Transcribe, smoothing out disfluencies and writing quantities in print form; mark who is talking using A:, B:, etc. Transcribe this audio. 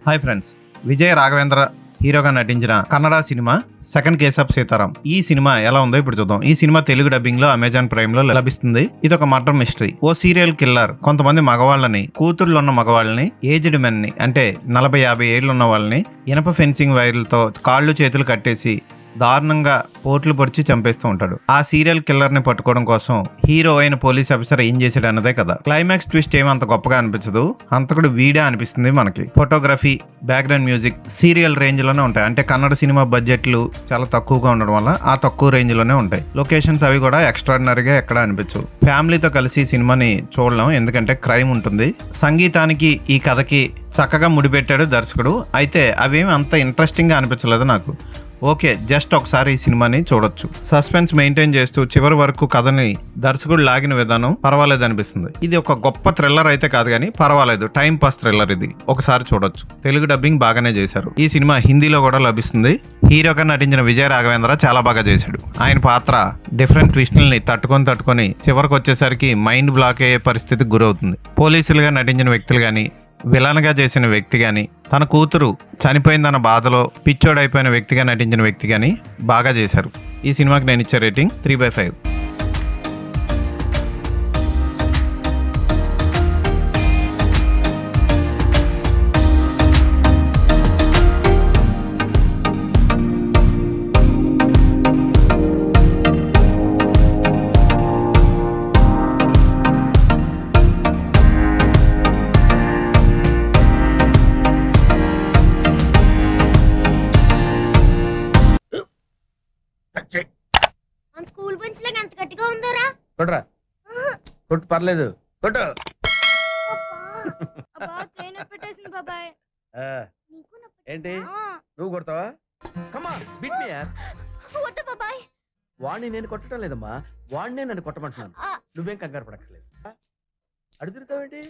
A: Hi friends, Vijay Raghavendra హీరోగా నటించిన Kannada cinema second case of Sitaram. ఈ సినిమా ఎలా ఉందో ఇప్పుడు చూద్దాం. ఈ సినిమా తెలుగు డబ్బింగ్ లో అమెజాన్ ప్రైమ్ లో లభిస్తుంది. ఇది ఒక మర్డర్ మిస్టరీ. ఓ సీరియల్ కిల్లర్ కొంతమంది మగవాళ్ళని, కూతుర్లున్న మగవాళ్ళని, ఏజ్డ్ మెన్ ని అంటే 40-50 ఏళ్ళు ఉన్న వాళ్ళని ఇనప ఫెన్సింగ్ వైర్లతో కాళ్ళు చేతులు కట్టేసి దారుణంగా పోట్లు పొడిచి చంపేస్తూ ఉంటాడు. ఆ సీరియల్ కిల్లర్ ని పట్టుకోవడం కోసం హీరో అయిన పోలీస్ ఆఫీసర్ ఏం చేశాడు అన్నదే కదా. క్లైమాక్స్ ట్విస్ట్ ఏమంత గొప్పగా అనిపించదు, అంతకుడు వీడే అనిపిస్తుంది మనకి. Photography, background music serial range లోనే ఉంటాయి. అంటే కన్నడ సినిమా బడ్జెట్లు చాలా తక్కువగా ఉండడం వల్ల ఆ తక్కువ రేంజ్ లోనే ఉంటాయి. లొకేషన్స్ అవి కూడా ఎక్స్ట్రాడినరీగా ఎక్కడ అనిపించవు. ఫ్యామిలీతో కలిసి సినిమాని చూడలేం, ఎందుకంటే క్రైమ్ ఉంటుంది. సంగీతానికి ఈ కథకి చక్కగా ముడిపెట్టాడు దర్శకుడు. అయితే అవేమి అంత ఇంట్రెస్టింగ్ గా అనిపించలేదు నాకు. ఓకే, జస్ట్ ఒకసారి ఈ సినిమాని చూడొచ్చు. సస్పెన్స్ మెయింటైన్ చేస్తూ చివరి వరకు కథని దర్శకుడు లాగిన విధానం పర్వాలేదు అనిపిస్తుంది. ఇది ఒక గొప్ప థ్రిల్లర్ అయితే కాదు కానీ పర్వాలేదు, టైం పాస్ థ్రిల్లర్ ఇది, ఒకసారి చూడొచ్చు. తెలుగు డబ్బింగ్ బాగానే చేశారు. ఈ సినిమా హిందీలో కూడా లభిస్తుంది. హీరోగా నటించిన విజయ్ రాఘవేంద్ర చాలా బాగా చేశాడు. ఆయన పాత్ర డిఫరెంట్ ట్విస్టుల్ని తట్టుకొని చివరికి వచ్చేసరికి మైండ్ బ్లాక్ అయ్యే పరిస్థితికి గురవుతుంది. పోలీసులుగా నటించిన వ్యక్తులు కానీ, విలన్గా చేసిన వ్యక్తి కానీ, తన కూతురు చనిపోయిందన్న బాధలో పిచ్చోడైపోయిన వ్యక్తిగా నటించిన వ్యక్తి కానీ బాగా చేశారు. ఈ సినిమాకి నేను ఇచ్చే రేటింగ్ 3/5.
B: మన స్కూల్ బెంచ్ లాగా ఎంత గట్టిగా ఉందోరా.
C: కొట్రా, కొట్టు, పర్లేదు, కొట్టు.
B: పెట్టేసింది బాబాయ్.
C: ఆ, ఏంటి నువ్వు కొడతావా? కమా బిట్ మీ యార్.
B: వద్దు బాబాయ్.
C: వాణ్ణి నేను కొట్టడం లేదమ్మా, వాణ్ణే నన్ను కొట్టమంటున్నాను. నువ్వేం కంగారు పడక్కర్లేదు. అడుగుతావేంటి?